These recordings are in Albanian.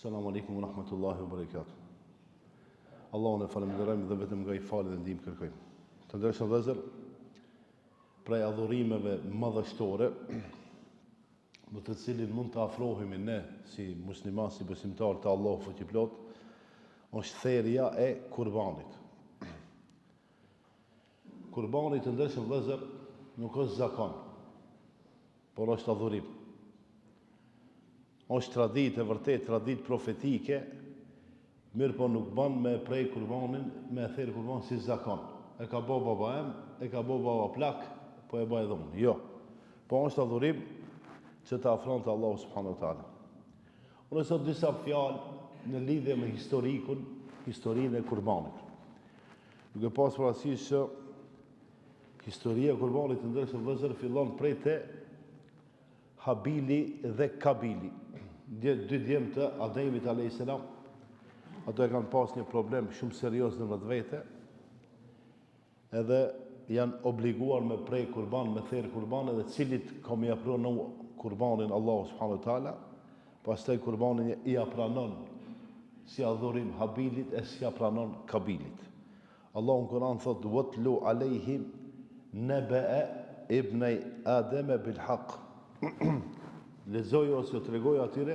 Assalamu alaikum wa rahmatullahi wa barakatuh. Allahun e falenderojmë dhe vetëm nga I falë dhe ndihmë kërkojmë. Të ndershëm vëllezër, prej adhurimeve madhështore, në të cilin mund të afrohemi ne si musliman, si besimtar të Allahut fuqiplot, është therrja e kurbanit. Kurbani, të ndershëm vëllezër, nuk është zakon, por është adhurim. Është traditë e vërtet, traditë profetike, mirë po nuk ban me prej kurbanin, me therë kurban si zakon. E ka bo baba em, e ka bo baba plak, po e ba edhe unë. Jo. Po është adhurim që të afron të Allahu subhanahu wa taala. Unë sot disa fjalë në lidhje me historinë e kurbanit. Duke pas parasysh që historia e kurbanit të ndërshëm vëllezër fillon prej te Habili dhe Kabili, dy djemë të Ademit a.s. Ato e kanë pas një problem shumë serios në vetvete, edhe janë obliguar me prej kurban, me therë kurban, edhe cilit kam i apranu kurbanin Allahu subhanahu wa taala, pastaj kurbanin i apranon si adhurim Habilit e si apranon Kabilit. Allahu në Kur'an thot: "Watlu alejhim naba'a ibnai Adama bil haqq." Lexoj ose tregoj atyre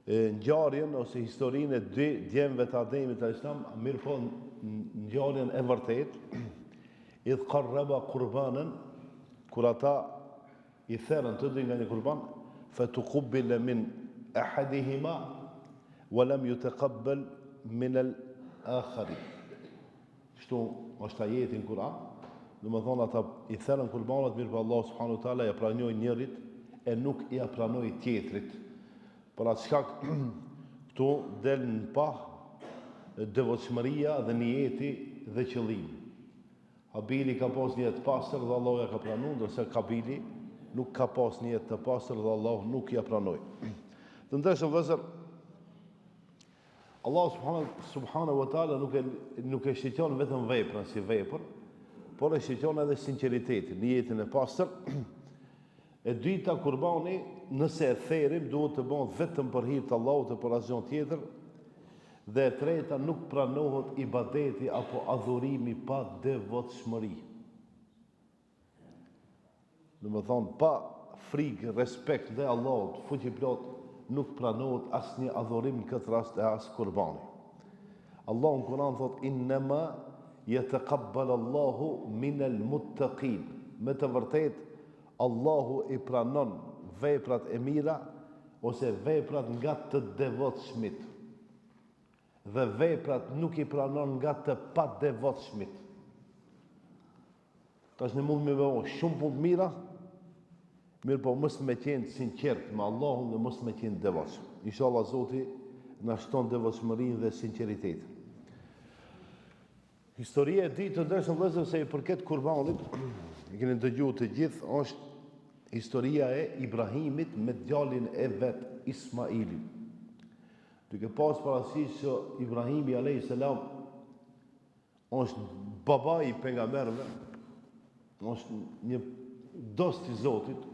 ngjarjen ose historinë e dy djemve të Ademit a.s. Mirë po ngjarjen e vërtet, idh qarraba qurbanan, kur ata i therën të dy nga një kurban, fatuqubila min ahadihima wa lam yutaqabbal min al-akhari. Kështu është ajeti në Kur'an. Dhe më thonë, ata i therën kurbanat, mirë për Allah subhanahu wa taala ja pranoi njërit e nuk ja pranoi tjetrit. Për atë shkak këtu del në pah devotshmëria dhe niyeti dhe qëllimi. Habili ka pas nijet të pastër dhe Allah ja ka pranuar, ndërsa Kabili nuk ka pas nijet të pastër dhe Allah nuk ja pranoi. Të ndershëm vëllezër, Allah subhanahu wa taala nuk e shqetëson vetëm veprën si vepër, por e shqetëson edhe sinqeritetin, niyetin e pastër. E dyta, kurbani, nëse e therim, duhet të bëhet vetëm për hir të Allahut e për asgjë tjetër. Dhe e treta, nuk pranohet ibadeti apo adhurimi pa devotshmëri. Do të thonë, pa frikë, respekt ndaj Allahut fuqiplot, nuk pranohet asnjë adhurim në këtë rast e as kurbani. Allahu në Kur'an thot: "Innama yataqabbal Allahu minal muttaqin." Me të vërtet, Allahu i pranon veprat e mira ose veprat nga të devotshmit. Dhe veprat nuk i pranon nga të pa devotshmit. Tash ne mund me bëjmë shumë punë të mira, mirë po mos me qenë sinqert me Allahun dhe mos me qenë devotshëm. Inshallah Zoti na shton devotshmërinë dhe sinqeritetin. Historia e dytë të ndershëm vëllezër se i përket kurbanit, e keni dëgjuar të gjithë, është historia e Ibrahimit me djalin e vet Ismailin. Duke pas parasysh që Ibrahimi a.s. është baba i pejgamberëve, është një dost I Zotit.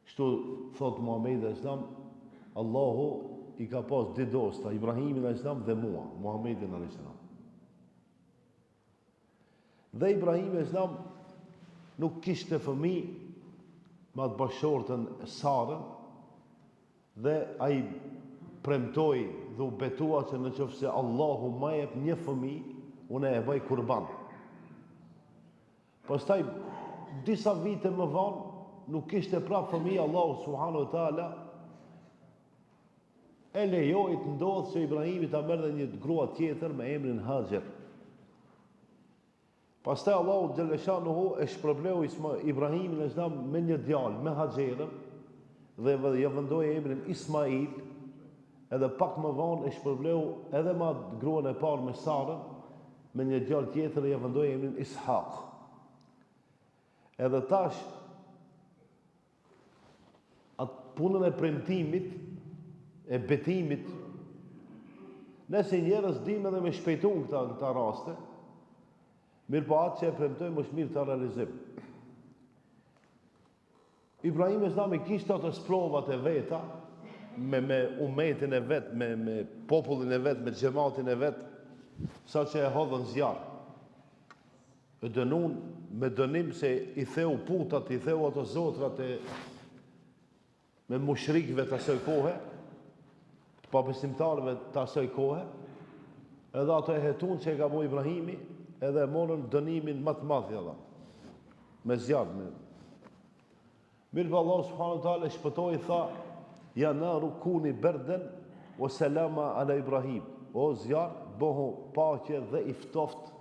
Kështu thot Muhamedi a.s. Allahu i ka pas dy dosta, Ibrahimin a.s. dhe mua, Muhamedin a.s. Dhe Ibrahimi a.s. nuk kishte fëmijë me atë bashortën Sarën, dhe ai premtoi dhe u betua se nëse Allahu më jep një fëmijë, unë e bëj kurban. Pastaj disa vite më vonë nuk kishte prap fëmijë, Allahu subhanahu wa taala e lejoi të ndodhë se Ibrahimi ta merrte një grua tjetër me emrin Haxher. Pastaj Allahu xhaleshanuhu e shpërbleu Ibrahimin me një djalë, me Haxherën, dhe ja vendoi emrin Ismail, edhe pak më vonë e shpërbleu edhe me gruan e parë me Sarën, me një djalë tjetër dhe ja vendoi emrin Ishaq. Edhe tash atë punën e premtimit, e betimit, nëse njerëz dimë edhe me shpejtun këta raste, mirë po atë që e premtojmë është mirë të realizim. Ibrahim e kishte ato sprovat e veta, me umetin e vet, me popullin e vet, me xhamatin e vet, sa që e hodhën zjarr. E dënun me dënim se i theu putat, i theu ato zotrat me mushrikëve të asoj kohe, pa besimtarëve të asoj kohe, edhe ato e hetun që e ka bo Ibrahimi, edhe morën dënimin më të madh edhe, me zjarr. Mirë për Allah subhanahu wa taala shpëtoi, tha, ja naru kuni berden o selama ala Ibrahim. O zjarr, bohu paqe dhe i ftoft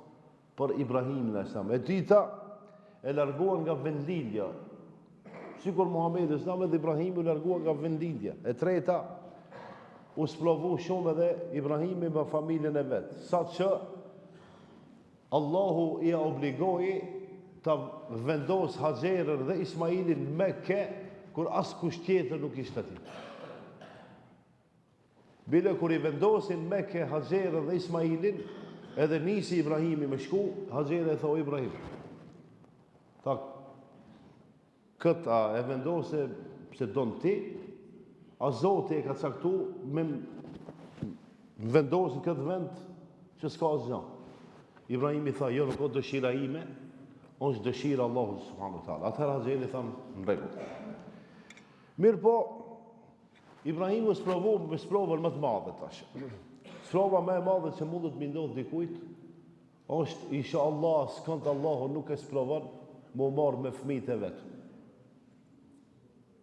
për Ibrahimin a.s. E dyta, e larguan nga vendlidhja. Sikur Muhamedi a.s. edhe Ibrahimi u larguan nga vendlidhja. E treta, u sprovu shumë edhe Ibrahimi me familjen e vet. Sa që Allahu i obligoi ta vendos Haxherën dhe Ismailin në Mekke, kur askush tjetër nuk ishte aty. Bile kur i vendosin Mekke Haxherën dhe Ismailin, edhe nisi Ibrahimi me shku, Haxhera e tha, o Ibrahim, tha, këta e vendose pse don ti, a Zoti e ka caktu me vendosin këtë vend që s'ka asgjë. Ibrahimi tha, jo, nuk o dëshira ime, është dëshira Allahu subhanahu wa taala. Atëherë Haxheri tha, në rregull. Mirë po, Ibrahimu sprovu me sprovën më të madhe tash. Sprova më e madhe që mundet më ndodh dikujt është, inshallah, s'kënd Allahu nuk e sprovon, më marr me fëmijët e vet.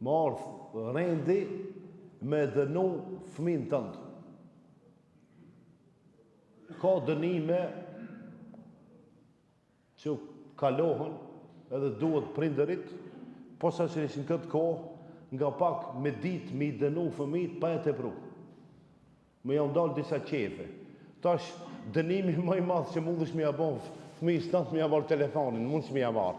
Marr rendi me dënu fëmin tënd. Ka dënime që kalohen edhe duhet prindërit, posa që ishin këtë kohë, nga pak me ditë me i dënu fëmijët pa e tepru. Me janë dalë disa qefe. Tash, dënimi më i madh që mundesh me ja bon fëmijës tënd, me ja marr telefonin, mund me ja marr.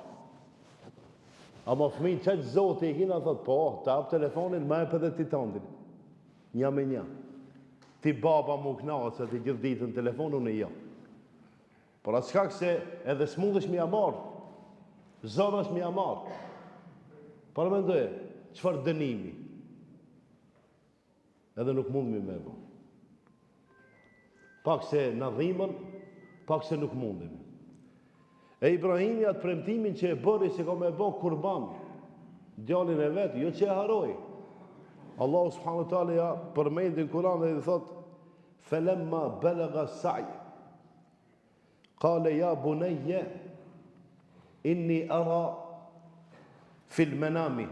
Ama fëmijë çaj Zoti e kina thot, po, ta hap telefonin, ma e për dhe ti tëndin. Një me një. Ti baba mu knaqë, ti gjithë ditën telefon, unë e jo. Por atë shkak se edhe s'mundesh me ja marr, zonash me ja marr. Por mendoje, çfarë dënimi? Edhe nuk mund me bo. Pak se në dhimën, pak se nuk mundim. E Ibrahimi atë premtimin që e bëri se ka me bo kurban, djalin e vetë, jo që e haroj. Allahu subhanahu wa taala ja përmendin Kur'an dhe i thot, falamma balagha as-sa'i qala ya bunayya inni ara fil manami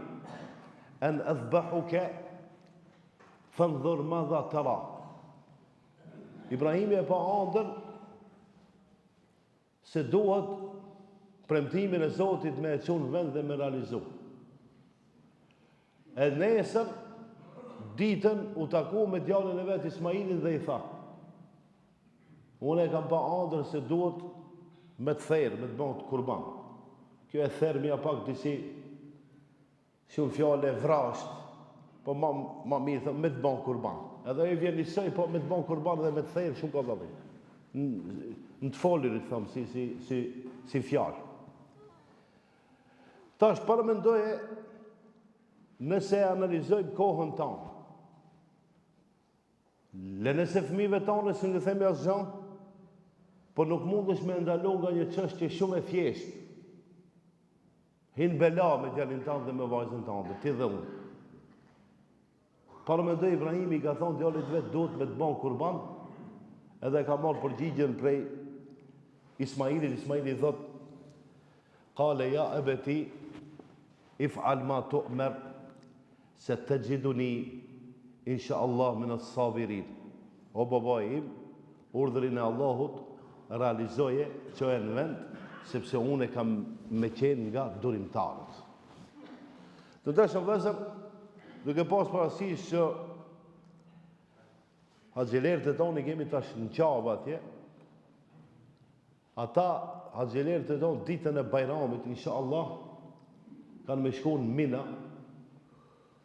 an adhbahuka fanzur madha tara. Ibrahimi e pa ëndër se duhet premtimin e Zotit me e çunë vend dhe me realizu. E nesër ditën u taku me djalin e vet Ismailin dhe i tha, unë e kam pa ëndër se duhet me të therë, me të bënë kurban. Kjo e therë mja pak disi shumë fjale vrasht, po ma mirë thëmë me të bënë kurban. Edhe e vjen njësoj, po me të bënë kurban dhe me të therë shumë ka dhëve. Në të folirit thëmë, si fjallë. Tash përmendoje, nëse analizojmë kohën tonë, le nëse fëmijëve tonë si në themi asgjë, por nuk mundesh me ndalu nga një çështje shumë e thjeshtë. Hin bela me djalin tënd dhe me vajzën tënde, ti dhe unë. Përmendoj Ibrahimi ka thonë djalit vet duhet me të bën kurban, edhe ka marrë përgjigjen prej Ismailit. Ismaili thot, qale ja abati if'al ma tu'mar satajiduni insha Allah min as-sabirin. O baba im, urdhrin e Allahut realizoje që e në vend, sepse unë kam me qenë nga durimtarët. Të dashur vëllezër, duke pas parasysh që haxhelerët e tonë kemi tash në Qava atje, ata haxhelerët e tonë ditën e Bajramit, inshallah, kanë me shku në Mina,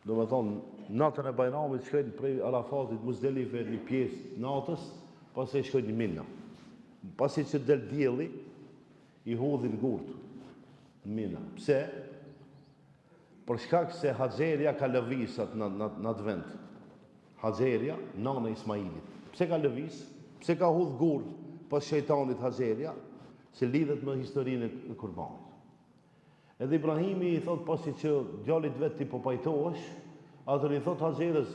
do me thonë natën e Bajramit shkojnë prej Arafatit, Muzdelife një pjesë natës, pasi shkojnë në Mina. Pasi që del dielli, i hodhin gurt në Mina. Pse? Për shkak se Haxheria ka lëvisat në atë vend. Haxheria, nana e Ismailit. Pse ka lëviz? Pse ka hudh gur pas shejtanit Haxheria? Se lidhet me historinë e kurbanit. Edhe Ibrahimi i thot pasi që djalit vet ti po pajtohesh, atër i thot Haxherës,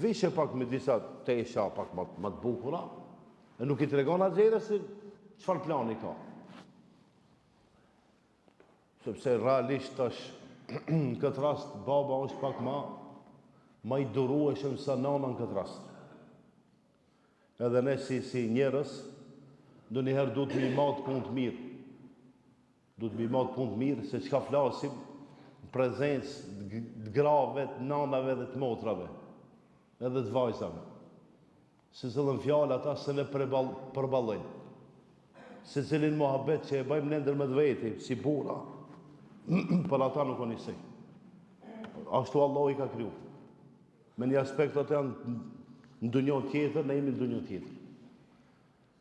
vishe pak me disa tesha pak më të bukura, e nuk i tregon Haxherës se çfarë plani ka. Sepse realisht tash në këtë rast baba është pak ma i durueshëm sa nana në këtë rast. Edhe ne si njerëz, do njëherë du të mi matë punë të mirë. Du të mi matë punë të mirë, se çka flasim në prezencë të grave, të nanave dhe të motrave, edhe të vajzave. Se zëllën fjallë ata se ne përballojnë. Se cilin mohabet që e bëjmë nëndër me të veti, si bura, për ata nuk o njësej. Ashtu Allah i ka kriju. Me një aspektat janë në dunjon tjetër, ne jemi në dunjon tjetër.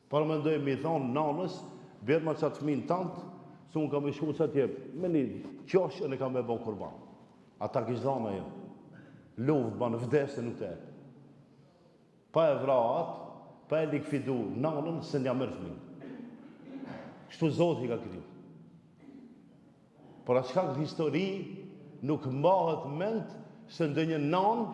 Par me ndojmë mi thonë nanës, bjerë ma qatë fëmin tantë, se unë kam i shku që atje, me një qosh e ne kam e bon kurban. Ata kishë dhana jo. Luvë banë vdesë nuk të e. Pa e vra atë, pa e likfidu nanën, se nja mërë fëmin. Kështu Zotë i ka kriju. Por atë shkak të histori, nuk mbahet mend se ndë një nanë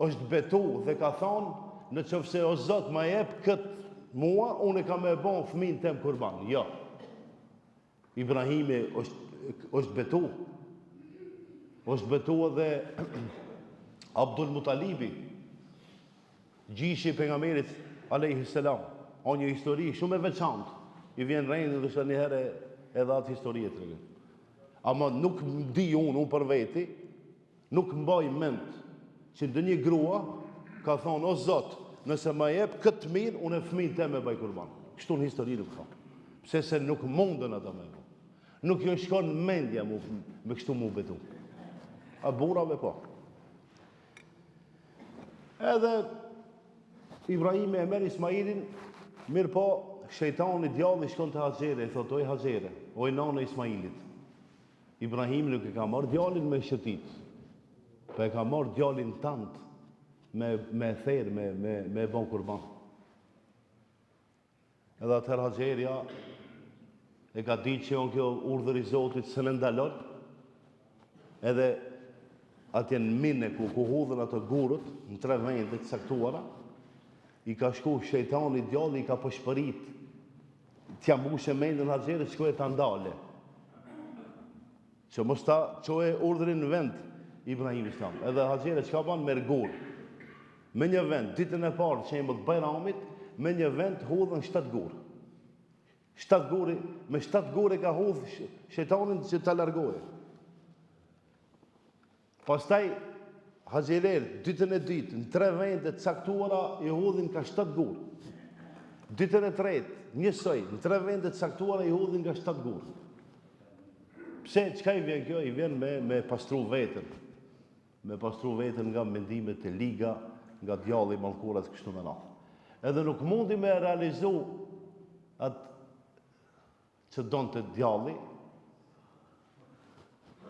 është betu dhe ka thonë, në qofse o Zotë ma jep këtë mua, unë e kam e bon fëmin tem kurban. Jo. Ibrahimi është betu. është betu edhe Abdul Mutalibi, gjishi pejgamberit alayhi salam. O një histori shumë e veçantë. I vjen rejnë dhe shtë njëherë edhe atë historie të rejnë. Ama nuk di unë për veti, nuk mbaj mend që ndë një grua ka thonë, o Zot, nëse ma jep këtë mirë, unë e fëmin te me baj kurban. Kështu në histori nuk ka. Pse se nuk mundën ata me bu. Nuk jo shkon mendja me kështu mu betu. A burave po. Edhe Ibrahimi e merr Ismailin, mirë po, shejtani djalli shkon të Haxhere, i thot, oj Haxhere, oj nana e Ismailit. Ibrahimi nuk e ka marrë djalin me shëtit, po e ka marrë djalin tant me therë, me bon kurban. Edhe atëherë Haxheria e ka ditë që janë kjo urdhër i Zotit se në ndalon, edhe atje në mine ku hudhën ato gurët, në 3 vende të caktuara, i ka shku shejtani djalli, i ka pëshpërit, t'ja mbushe mendën Haxherës që e ta ndale. Që mos ta qoje urdhërin në vend, Ibrahim Islam. Edhe Haxhere që ka banë merë gurë. Me një vend, ditën e parë që jemi të Bajramit, me një vend hudhën 7 gurë. 7 gurë, me 7 gurë e ka hudhë shejtanin që ta largoje. Pastaj, Haxherer, ditën e dytë, në 3 vende të caktuara, i hudhin ka 7 gurë. Ditën e tretë, njësoj, në 3 vende të caktuara, i hudhin ka 7 gurë. Pse, qka i vjen kjo? I vjen me pastru vetën. Me pastru vetën nga mendimet e liga, nga djalli, malkurat, kështu me natë. Edhe nuk mundi me realizu atë që donë të djalli.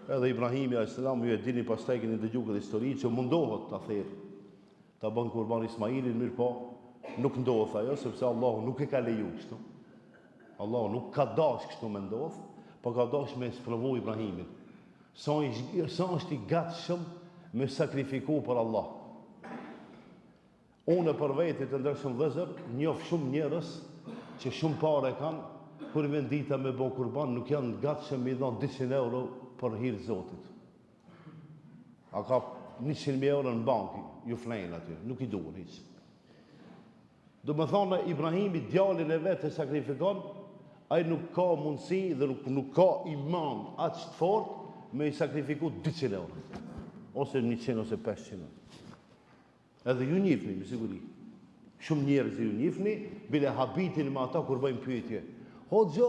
Edhe Ibrahimi a.s. ju e dini pastaj keni dëgju këtë histori që mundohet të thirë, të bën kurban Ismailin, mirë po, nuk ndodh ajo, sepse Allahu nuk e ka leju kështu. Allahu nuk ka dash kështu me ndodh, po ka dash me sprovu Ibrahimin. Sa është i gatshëm me sakrifiku për Allah. Unë për vetit të ndërshëm vëllezër, njoh shumë njerëz që shumë pare kanë, kur vjen dita me bën kurban, nuk janë gatshëm me dhon 200 euro për hir Zotit. A ka 100.000 euro në bankë, ju flenë aty, nuk i duhen hiç. Do më thonë, Ibrahimi djalin e vetë e sakrifikon, ai nuk ka mundësi dhe nuk ka iman aq të fortë me i sakrifiku 200 euro. Ose 100 ose 500 euro. Edhe ju njifni, me siguri. Shumë njerëz ju njifni, bile habitin me ata kur bëjmë pyetje. Hoxha,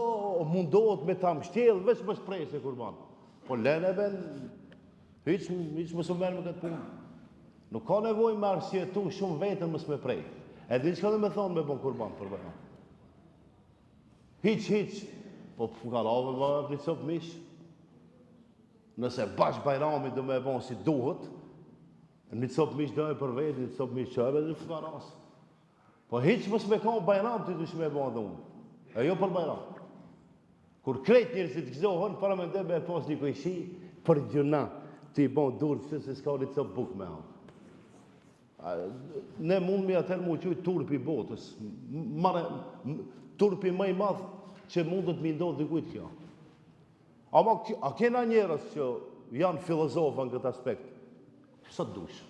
mundohet me ta mshtjell, veç më shprehse kurban. Po lene ben, hiç mos u merr me këtë punë. Nuk ka nevojë me arsyetu shumë vetën mos me prej. Edhe çka do më thonë me bon kurban për bëna. Hiç. Po fukarave valla plicop mish. Nëse bash Bajrami do më e bon si duhet, Një copë mish dojë për vetë, një copë mish qërë dhe fukaras. Po hiç mos me ka bajram të dush me ba dhe unë. E jo për bajram. Kur krejt njerëzit gëzohën, para me ndebe e pas një kojshi, për gjuna, të i bon durë që se s'ka një copë buk me hamë. Ne mund me atër mu qujtë turpi botës. Turpi më i madh që mundet me ndodhë dikujt kjo. Ama a kena njerëz që janë filozofa në këtë aspekt? Sa dush.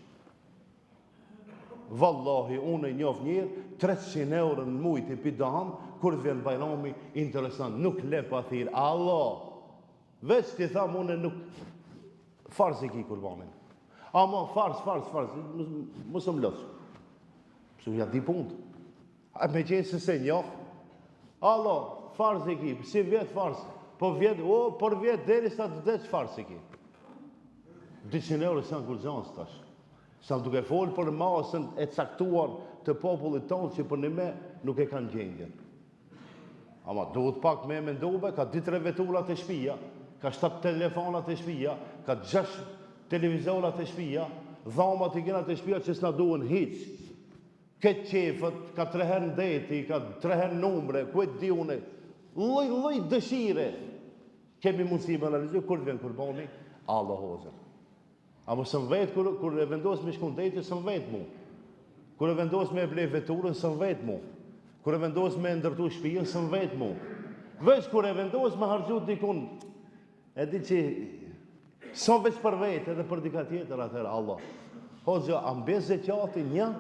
Wallahi, unë e njoh njërë, 300 euro në mujt i pidaham, kur vjen bajrami, interesant, nuk le pa thirë. Allah, veç ti tham unë nuk, farz e ki kurbanin. Ama farz, mësë më lësë. Pësë ja di punët. Me qenë se se njoh, Allah, farz e ki, si vjetë farz, po vjetë, por vjetë deri sa të deq farz e ki. 200 euro s'janë kur gjansë tash. Sa duke folë për masën e caktuar të popullit tonë që për një me nuk e kanë gjendjen. Ama duhet pak me mendube, ka 2-3 veturat e shpia, ka 7 telefonat e shpia, ka 6 televizorat e shpia, dhamat i genat e shpia që s'na duhen hiq. Këtë qefët, ka 3 herë ndeti, ka 3 herë numre, ku e di une, loj dëshire. Kemi mundësi me analizu, kur vjen kurbani, Allah hozër. A më së më vetë, kur e vendos me shkun dejtë, së më vetë mu. Kur e vendos me blej veturën, së më vetë mu. Kur e vendos me ndërtu shpijën, së më vetë mu. Veç kur e vendos me hargjut dikun, e di që, së veç për vetë, edhe për dika tjetër atër, Allah. Hoxha, a mbez e qati një,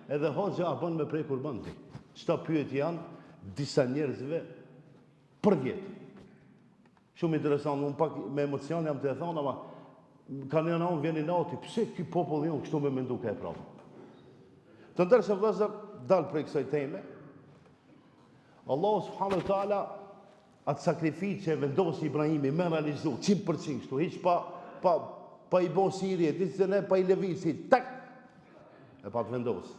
edhe hoxha a bën me prej kurban ti. Qëta pyet janë disa njerëzve për vjetë. Shumë interesant, unë pak me emocion jam të e thonë, ama ka një nëmë vjeni nati, pëse këj popull jonë kështu me mendu ka e prapë. Të ndërse vëzër, dalë prej kësaj teme, Allahu subhanahu wa taala atë sakrificë që vendosi Ibrahimi me realizu 100% kështu, hiç pa i bon sirje, ditë ne pa i lëvizë, tak e pa të vendos.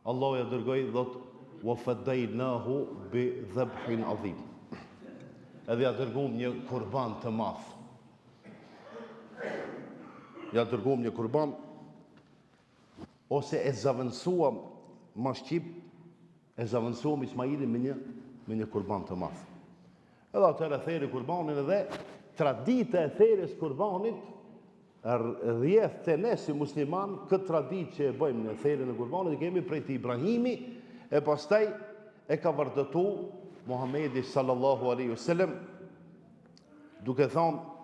Allahu ja dërgoi thot wa fadainahu bi dhabhin adhim. Edhe ja dërgum një kurban të madh. Ja dërgum një kurban ose e zavendësuam ma shqip, e zavendësuam Ismailin me një kurban të madh. Edhe atër e theri kurbanin edhe tradita e theris kurbanit rrjedh të ne si musliman këtë tradit që e bëjmë në therin e kurbanit e kemi prej të Ibrahimi e pastaj e ka vërtetu Muhamedi sallallahu alaihi wasallam duke thonë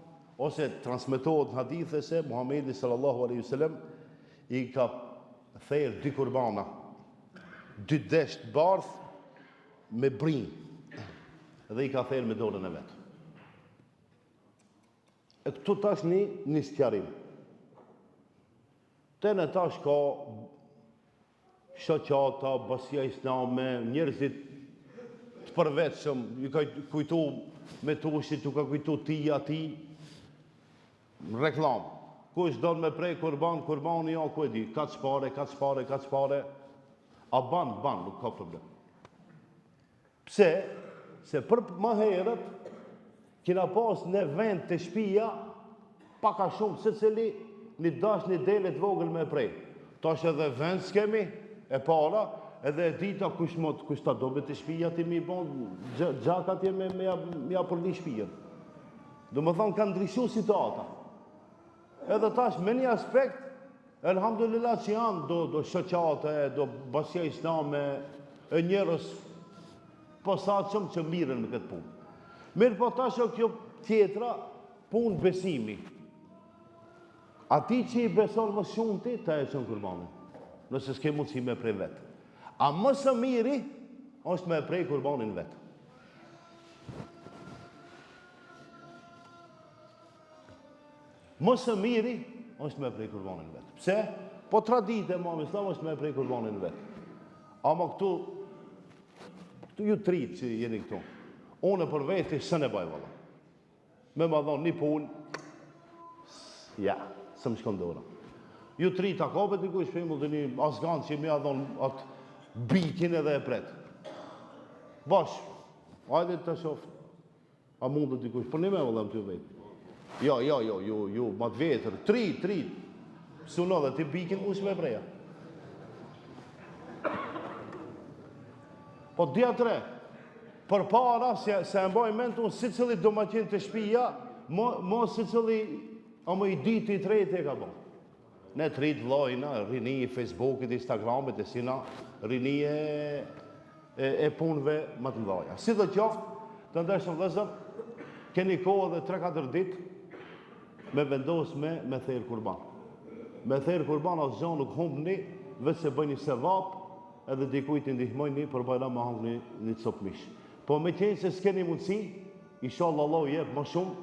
ose transmetohet në hadithe se Muhamedi sallallahu alaihi wasallam i ka therë 2 kurbana, 2 desht bardh me brinj, dhe i ka therë me dorën e vetë. E këtu tash një sqarim. Tene tash ka shoqata, basia islame, njerëzit të përvetshëm, ju ka kujtu me tushit, ju ka kujtu ati, reklam. Kush do me prej kurbani ja ku e di, ka çpare, a ban, nuk ka problem. Pse? Se për më herët, kina pas në vend të shpia, paka shumë, se cili një dash një delet vogël me prej. Tash edhe vend s'kemi, e para, edhe e dita kush ta dobe të shpia ti mi bon, gjakat je me ja përli shpia. Do më thonë, ka ndryshu situata. Edhe tash me një aspekt, elhamdulillah që janë do shoqate, do basia islame, e njerëz posaçëm që mirën me këtë punë. Mirë po tash o kjo tjetra punë besimi. Ati që i beson më shumë ti, ta e qënë kurbanin. Nëse s'ke mundësi me prej vetë. A më së miri, është me prej kurbanin vetë. Më së miri është me prej kurbanin vetë. Pse? Po tradite ma islam është me prej kurbanin vetë. Ama këtu ju tritë që jeni këtu. Unë për veti së ne baj valla. Me ma dhonë një punë, ja, së më shkondora. Ju tritë a kopet një kuj shpimull të një asganë që mi a dhonë atë bikin edhe e pretë. Bash, ajde të shofë. A mundë të një kuj, për një me valla më të ju vetë. Jo, ma të vetër, tri. Suno dhe ti bikin ush me breja. Po dhja tre, për para se e mbaj mend unë si cili domaćin të shtëpia, mos si cili ama i ditë i tretë e ka bon. Ne të rritë vllajna, rini i Facebookit, Instagramit, e sina, rini e punëve më të mëdha. Si do qoftë, të ndershëm vëllezër, keni kohë edhe 3-4 ditë me vendos me thirr kurban. Me thirr kurban as gjë nuk humbni, vetë se bëni sevap, edhe dikujt i ndihmojni për bajram me hangni një copë mish. Po me qenë se s'keni mundësi, inshallah Allahu jep më shumë,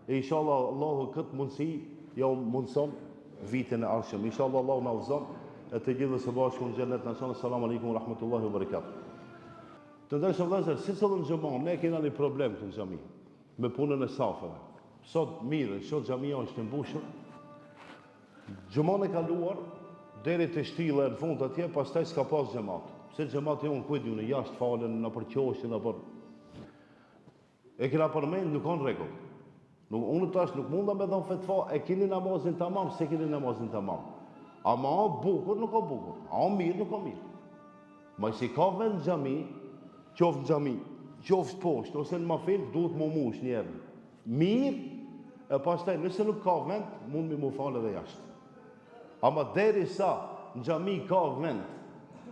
e inshallah Allahu këtë mundësi jo mundson vitin e ardhshëm. Inshallah Allahu na udhëzon e të gjithë së bashku në xhenet na son. Selamun alejkum wa rahmatullahi wa barakatuh. Të ndershëm vëllezër, si çdo xhamon, ne kemi një problem këtu në xhami me punën e safeve. Sot mirë, sot xhamia është e mbushur. Xhamon e kaluar deri te shtylla në fund atje, pastaj s'ka pas xhamat. Se xhamati unë kujt unë jashtë falen në për qoshin apo e kena përmend nuk kanë rregull. Unë tash nuk munda me dhënë fetva, e keni namazin tamam, se keni namazin tamam. Ama a bukur nuk ka bukur, a mirë nuk ka mirë. Ma si ka vend xhami, qoftë xhami, qoftë poshtë, ose në mafil, duhet më mush njerë. Mirë, e pastaj nëse nuk ka vend, mund mi mu falë edhe jashtë. Ama deri sa në xhami ka vend,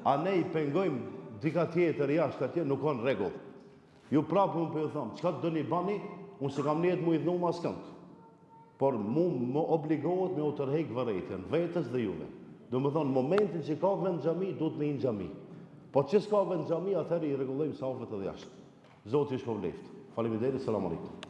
a ne i pengojmë dika tjetër jashtë atje, nuk kanë rregull. Ju prapë unë për ju thamë, çka do një bani, unë se kam njetë mu i dhënu mas kënd. Por mu më obligohet me u tërhek vërejtën, vetës dhe juve. Do më thonë, momentin që ka vend xhami, duhet me i në xhami. Po që s'ka vend xhami, atëherë i rregullojmë safet edhe jashtë. Zoti ju shpëlbeft. Faleminderit, selam aleikum.